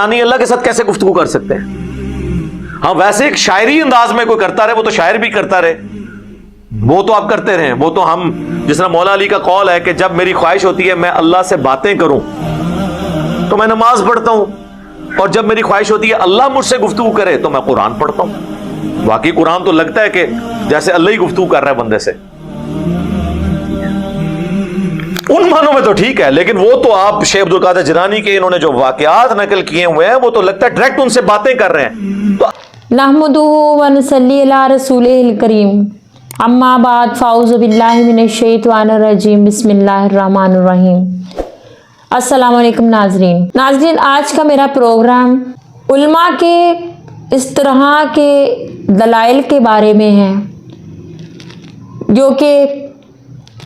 جیلانی اللہ کے ساتھ کیسے گفتگو کر سکتے ہیں؟ ہاں ویسے ایک شاعری انداز میں کوئی کرتا رہے وہ تو شاعر بھی کرتا رہے، وہ تو آپ کرتے رہیں، وہ تو ہم، جس طرح مولا علی کا قول ہے کہ جب میری خواہش ہوتی ہے میں اللہ سے باتیں کروں تو میں نماز پڑھتا ہوں، اور جب میری خواہش ہوتی ہے اللہ مجھ سے گفتگو کرے تو میں قرآن پڑھتا ہوں۔ واقعی قرآن تو لگتا ہے کہ جیسے اللہ ہی گفتگو کر رہا ہے بندے سے، ان معنوں میں تو ٹھیک ہے، لیکن وہ تو آپ شیخ عبد القادر جیلانی کے انہوں نے جو واقعات نقل کیے ہوئے ہیں وہ تو لگتا ہے ڈائریکٹ ان سے باتیں کر رہے ہیں۔ تو نحمدہ و نصلی علی رسولہ الکریم، اما بعد، فاعوذ باللہ من الشیطان الرجیم، بسم اللہ الرحمن الرحیم۔ السلام علیکم ناظرین، آج کا میرا پروگرام علماء کے اس طرح کے دلائل کے بارے میں ہے جو کہ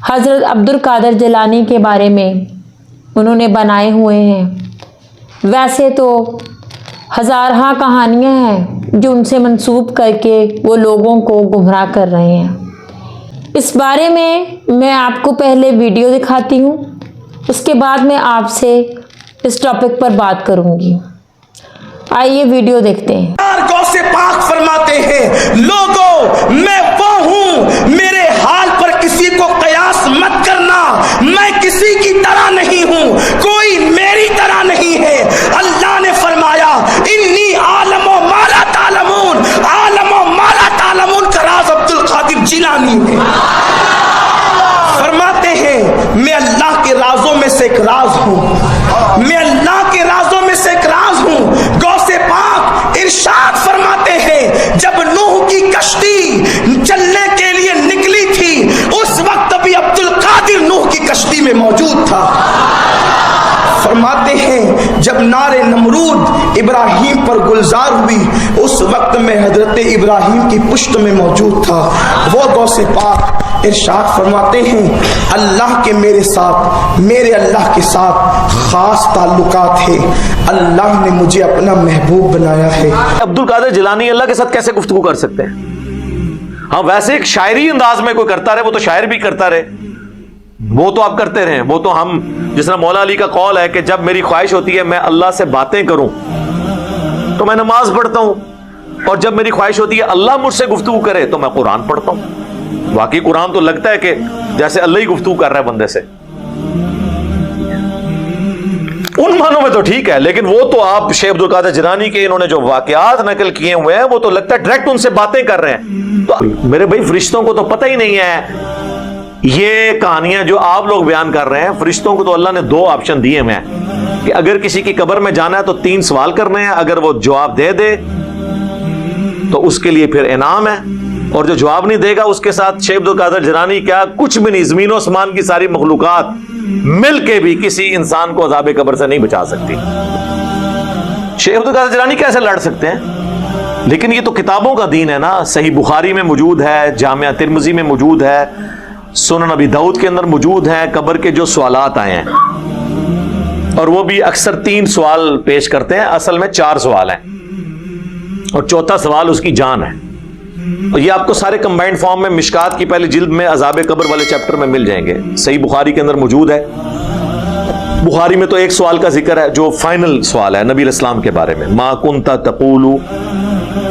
حضرت عبد القادر جیلانی کے بارے میں انہوں نے بنائے ہوئے ہیں۔ ویسے تو ہزارہ کہانیاں ہیں جو ان سے منسوب کر کے وہ لوگوں کو گمراہ کر رہے ہیں۔ اس بارے میں آپ کو پہلے ویڈیو دکھاتی ہوں، اس کے بعد میں آپ سے اس ٹاپک پر بات کروں گی۔ آئیے ویڈیو دیکھتے ہیں۔ غوث پاک فرماتے ہیں، لوگوں میں وہ ہوں، میرے حال پر کسی کو قیاس مت کرنا، میں کسی کی طرح نہیں ہوں، کوئی میری طرح نہیں ہے۔ اللہ نے فرمایا انی عالم و ما لا تعلمون، عالم و ما لا تعلمون کا راز عبد القادر جیلانی ہے۔ فرماتے ہیں میں اللہ کے رازوں میں سے ایک راز ہوں، میں اللہ کے رازوں میں سے ایک راز ہوں۔ غوث پاک ارشاد فرماتے ہیں جب نوح کی کشتی چلنے کے لیے نکلی تھی اس وقت بھی عبد القادر نوح کی کشتی میں موجود تھا۔ فرماتے ہیں جب نار نمرود ابراہیم پر گلزار ہوئی اس وقت میں حضرت ابراہیم کی پشت میں موجود تھا۔ وہ غوث پاک ارشاد فرماتے ہیں اللہ کے میرے ساتھ، میرے اللہ کے ساتھ خاص تعلقات ہیں، اللہ نے مجھے اپنا محبوب بنایا ہے۔ عبد القادر جیلانی اللہ کے ساتھ کیسے گفتگو کر سکتے ہیں؟ ہاں ویسے ایک شاعری انداز میں کوئی کرتا رہے وہ تو شاعر بھی کرتا رہے، وہ تو آپ کرتے رہیں، وہ تو ہم، جس طرح مولا علی کا قول ہے کہ جب میری خواہش ہوتی ہے میں اللہ سے باتیں کروں تو میں نماز پڑھتا ہوں، اور جب میری خواہش ہوتی ہے اللہ مجھ سے گفتگو کرے تو میں قرآن پڑھتا ہوں۔ واقعی قرآن تو لگتا ہے کہ جیسے اللہ ہی گفتگو کر رہا ہے بندے سے، ان معنوں میں تو ٹھیک ہے، لیکن وہ تو آپ شیخ عبد القادر جیلانی کے انہوں نے جو واقعات نقل کیے ہوئے ہیں وہ تو لگتا ہے ڈائریکٹ ان سے باتیں کر رہے ہیں۔ تو میرے بھائی فرشتوں کو تو پتہ ہی نہیں ہے یہ کہانیاں جو آپ لوگ بیان کر رہے ہیں، فرشتوں کو تو اللہ نے 2 آپشن دیے ہوئے ہیں کہ اگر کسی کی قبر میں جانا ہے تو 3 سوال کرنے ہیں، اگر وہ جواب دے دے تو اس کے لیے پھر انعام ہے، اور جو جواب نہیں دے گا اس کے ساتھ شیخ عبد القادر جیلانی کیا کچھ بھی نہیں، زمین و آسمان کی ساری مخلوقات مل کے بھی کسی انسان کو عذاب قبر سے نہیں بچا سکتی۔ شیخ عبد القادر جیلانی کیسے لڑ سکتے ہیں؟ لیکن یہ تو کتابوں کا دین ہے نا، صحیح بخاری میں موجود ہے، جامعہ ترمذی میں موجود ہے، سنن ابی داؤد کے اندر موجود ہیں قبر کے جو سوالات آئے ہیں، اور وہ بھی اکثر 3 سوال پیش کرتے ہیں، اصل میں 4 سوال ہیں، اور چوتھا سوال اس کی جان ہے، اور یہ آپ کو سارے کمبائنڈ فارم میں مشکات کی پہلی جلد میں عذاب قبر والے چیپٹر میں مل جائیں گے، صحیح بخاری کے اندر موجود ہے۔ بخاری میں تو ایک سوال کا ذکر ہے جو فائنل سوال ہے نبی علیہ السلام کے بارے میں، ما کنت تقول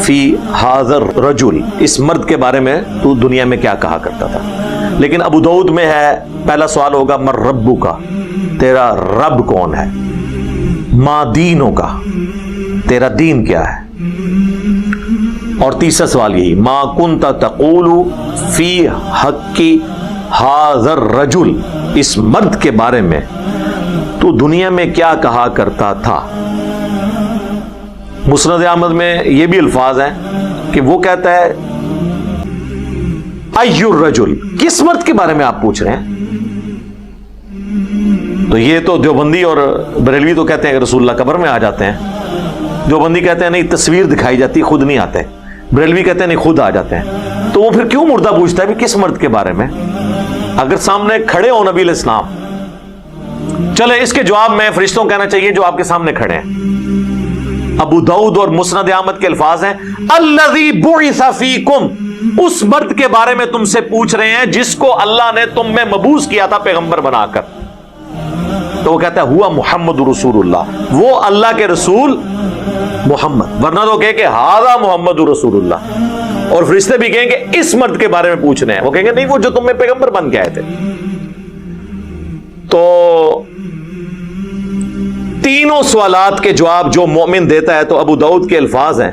فی ھذا الرجل، اس مرد کے بارے میں تو دنیا میں کیا کہا کرتا تھا۔ لیکن ابو داؤد میں ہے پہلا سوال ہوگا من ربک، تیرا رب کون ہے، ما دینک، تیرا دین کیا ہے، اور تیسرا سوال یہی ما کنت تقول فی حق ھذا الرجل، اس مرد کے بارے میں تو دنیا میں کیا کہا کرتا تھا۔ مسند احمد میں یہ بھی الفاظ ہیں کہ وہ کہتا ہے ای الرجل، کس مرد کے بارے میں آپ پوچھ رہے ہیں؟ تو یہ تو دیوبندی اور بریلوی تو کہتے ہیں کہ رسول اللہ قبر میں آ جاتے ہیں، دیوبندی کہتے ہیں نہیں تصویر دکھائی جاتی خود نہیں آتے، بریلوی کہتے ہیں نہیں خود آ جاتے ہیں۔ تو وہ پھر کیوں مردہ پوچھتا ہے بھی کس مرد کے بارے میں، اگر سامنے کھڑے ہو نبی علیہ السلام؟ چلے اس کے جواب میں فرشتوں کہنا چاہیے جو آپ کے سامنے کھڑے ہیں۔ ابو داؤد اور مسند احمد کے الفاظ ہیں الذی بعث فیکم، اس مرد کے بارے میں تم سے پوچھ رہے ہیں جس کو اللہ نے تم میں مبعوث کیا تھا پیغمبر بنا کر۔ تو وہ کہتا ہے ہوا محمد رسول اللہ، وہ اللہ کے رسول محمد، ورنہ تو کہے کہ ہاذا محمد رسول اللہ، اور فرشتے بھی کہیں کہ اس مرد کے بارے میں پوچھنے ہیں، وہ کہیں گے نہیں وہ جو تم میں پیغمبر بن کے آئے تھے۔ تو تینوں سوالات کے جواب جو مومن دیتا ہے، تو ابو داؤد کے الفاظ ہیں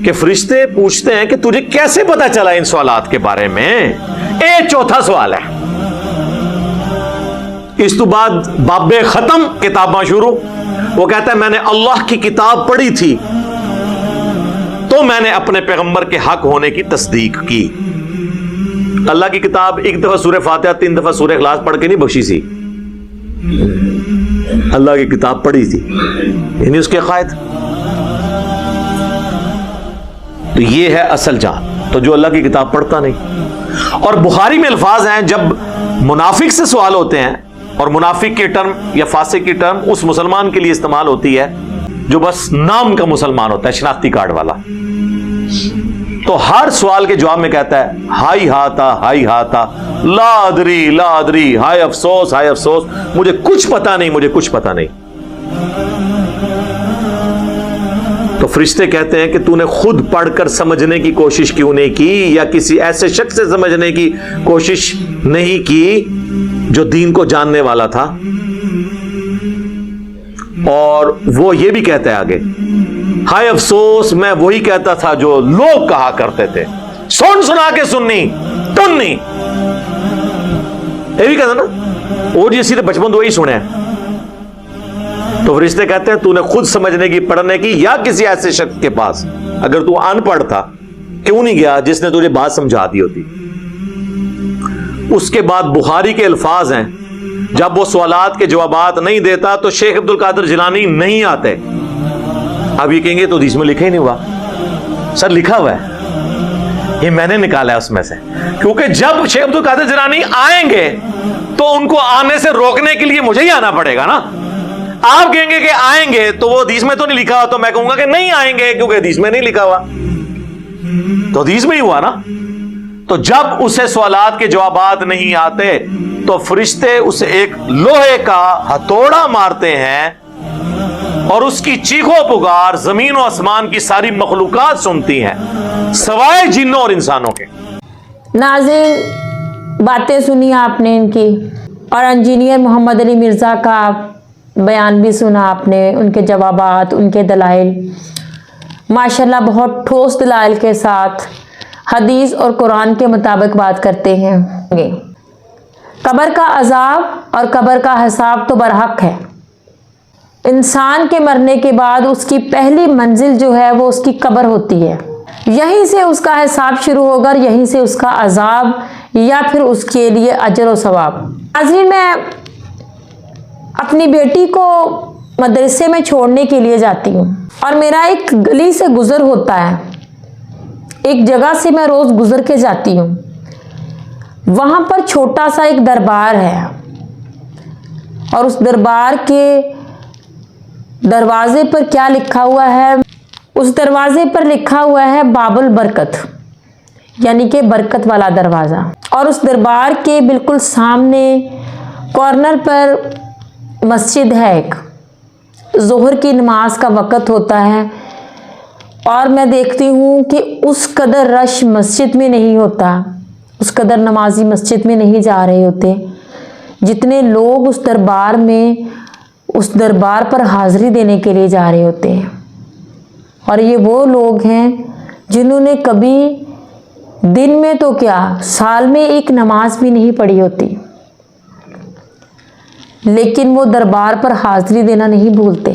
کہ فرشتے پوچھتے ہیں کہ تجھے کیسے پتا چلا ان سوالات کے بارے میں؟ ایک چوتھا سوال ہے، اس تو بعد باب ختم، کتاباں شروع۔ وہ کہتا ہے میں نے اللہ کی کتاب پڑھی تھی تو میں نے اپنے پیغمبر کے حق ہونے کی تصدیق کی۔ اللہ کی کتاب ایک دفعہ سورہ فاتحہ 3 دفعہ سورہ اخلاص پڑھ کے نہیں بخشی سی، اللہ کی کتاب پڑھی تھی، یعنی اس کے قائد۔ تو یہ ہے اصل جان، تو جو اللہ کی کتاب پڑھتا نہیں۔ اور بخاری میں الفاظ ہیں جب منافق سے سوال ہوتے ہیں، اور منافق کی ٹرم یا فاسق کی ٹرم اس مسلمان کے لیے استعمال ہوتی ہے جو بس نام کا مسلمان ہوتا ہے، شناختی کارڈ والا، تو ہر سوال کے جواب میں کہتا ہے ہائی ہاتا لا ادری، ہائے افسوس مجھے کچھ پتا نہیں۔ تو فرشتے کہتے ہیں کہ تو نے خود پڑھ کر سمجھنے کی کوشش کیوں نہیں کی، یا کسی ایسے شخص سے سمجھنے کی کوشش نہیں کی جو دین کو جاننے والا تھا؟ اور وہ یہ بھی کہتا ہے آگے، ہائے افسوس میں وہی کہتا تھا جو لوگ کہا کرتے تھے، سنا کے سننی تننی، یہ بھی کہتا نا، وہ جی سیدھے بچپن تو وہی سنے۔ تو فرشتے کہتے ہیں تو نے خود سمجھنے کی، پڑھنے کی، یا کسی ایسے شخص کے پاس، اگر تو ان پڑھ تھا کیوں نہیں گیا جس نے تجھے بات سمجھا دی ہوتی۔ اس کے بعد بخاری کے الفاظ ہیں جب وہ سوالات کے جوابات نہیں دیتا تو شیخ عبد القادر جیلانی نہیں آتے۔ اب یہ کہیں گے تو حدیث میں لکھا ہی نہیں ہوا۔ سر لکھا ہوا ہے، یہ میں نے نکالا ہے اس میں سے، کیونکہ جب شیخ عبد القادر جیلانی آئیں گے تو ان کو آنے سے روکنے کے لیے مجھے ہی آنا پڑے گا نا۔ آپ کہیں گے کہ آئیں گے تو وہ حدیث میں تو نہیں لکھا ہوا، تو میں کہوں گا کہ نہیں آئیں گے کیونکہ حدیث میں نہیں لکھا ہوا، تو حدیث میں ہی ہوا نا۔ تو جب اسے سوالات کے جوابات نہیں آتے تو فرشتے اسے ایک لوہے کا ہتھوڑا مارتے ہیں، اور اس کی چیخو پکار زمین و آسمان کی ساری مخلوقات سنتی ہیں سوائے جنوں اور انسانوں کے۔ ناظرین، باتیں سنی آپ نے ان کی، اور انجینئر محمد علی مرزا کا بیان بھی سنا آپ نے، ان کے جوابات، ان کے دلائل، ماشاءاللہ بہت ٹھوس دلائل کے ساتھ حدیث اور قرآن کے مطابق بات کرتے ہیں۔ قبر کا عذاب اور قبر کا حساب تو برحق ہے۔ انسان کے مرنے کے بعد اس کی پہلی منزل جو ہے وہ اس کی قبر ہوتی ہے، یہیں سے اس کا حساب شروع ہوگا، اور یہیں سے اس کا عذاب یا پھر اس کے لیے اجر و ثواب۔ ناظرین، میں اپنی بیٹی کو مدرسے میں چھوڑنے کے لیے جاتی ہوں، اور میرا ایک گلی سے گزر ہوتا ہے، ایک جگہ سے میں روز گزر کے جاتی ہوں، وہاں پر چھوٹا سا ایک دربار ہے، اور اس دربار کے دروازے پر کیا لکھا ہوا ہے؟ اس دروازے پر لکھا ہوا ہے باب البرکت، یعنی کہ برکت والا دروازہ۔ اور اس دربار کے بالکل سامنے کارنر پر مسجد ہے ایک، ظہر کی نماز کا وقت ہوتا ہے، اور میں دیکھتی ہوں کہ اس قدر رش مسجد میں نہیں ہوتا، اس قدر نمازی مسجد میں نہیں جا رہے ہوتے جتنے لوگ اس دربار پر حاضری دینے کے لیے جا رہے ہوتے ہیں۔ اور یہ وہ لوگ ہیں جنہوں نے کبھی دن میں تو کیا، سال میں ایک نماز بھی نہیں پڑھی ہوتی، لیکن وہ دربار پر حاضری دینا نہیں بھولتے۔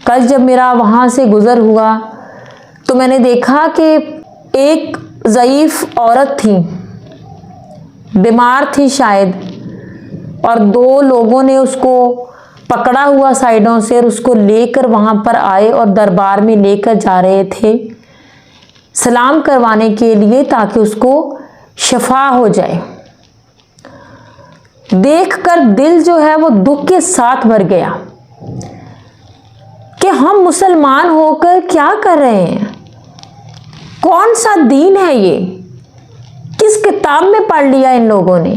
کل جب میرا وہاں سے گزر ہوا تو میں نے دیکھا کہ ایک ضعیف عورت تھی، بیمار تھی شاید، اور 2 لوگوں نے اس کو پکڑا ہوا سائیڈوں سے اور اس کو لے کر وہاں پر آئے اور دربار میں لے کر جا رہے تھے سلام کروانے کے لیے تاکہ اس کو شفا ہو جائے۔ دیکھ کر دل جو ہے وہ دکھ کے ساتھ بھر گیا کہ ہم مسلمان ہو کر کیا کر رہے ہیں، کون سا دین ہے یہ، کس کتاب میں پڑھ لیا ان لوگوں نے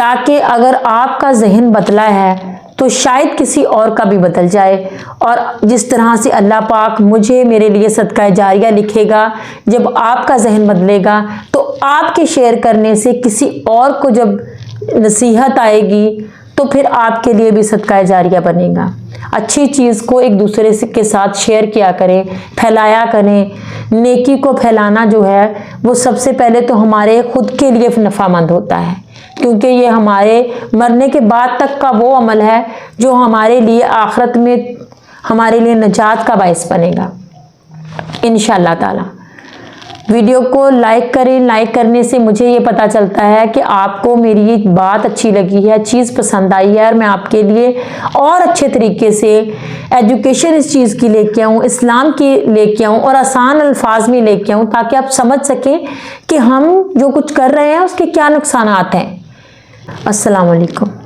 تاکہ اگر آپ کا ذہن بدلا ہے تو شاید کسی اور کا بھی بدل جائے، اور جس طرح سے اللہ پاک مجھے میرے لیے صدقہ جاریہ لکھے گا، جب آپ کا ذہن بدلے گا تو آپ کے شیئر کرنے سے کسی اور کو جب نصیحت آئے گی تو پھر آپ کے لیے بھی صدقہ جاریہ بنے گا۔ اچھی چیز کو ایک دوسرے کے ساتھ شیئر کیا کریں، پھیلایا کریں۔ نیکی کو پھیلانا جو ہے وہ سب سے پہلے تو ہمارے خود کے لیے نفع مند ہوتا ہے، کیونکہ یہ ہمارے مرنے کے بعد تک کا وہ عمل ہے جو ہمارے لیے آخرت میں ہمارے لیے نجات کا باعث بنے گا انشاءاللہ تعالی۔ ویڈیو کو لائک کریں، لائک کرنے سے مجھے یہ پتہ چلتا ہے کہ آپ کو میری یہ بات اچھی لگی ہے، چیز پسند آئی ہے، اور میں آپ کے لیے اور اچھے طریقے سے ایجوکیشن اس چیز کی لے کے آؤں، اسلام کی لے کے آؤں، اور آسان الفاظ میں لے کے آؤں، تاکہ آپ سمجھ سکیں کہ ہم جو کچھ کر رہے ہیں اس کے کیا نقصانات ہیں۔ السلام علیکم۔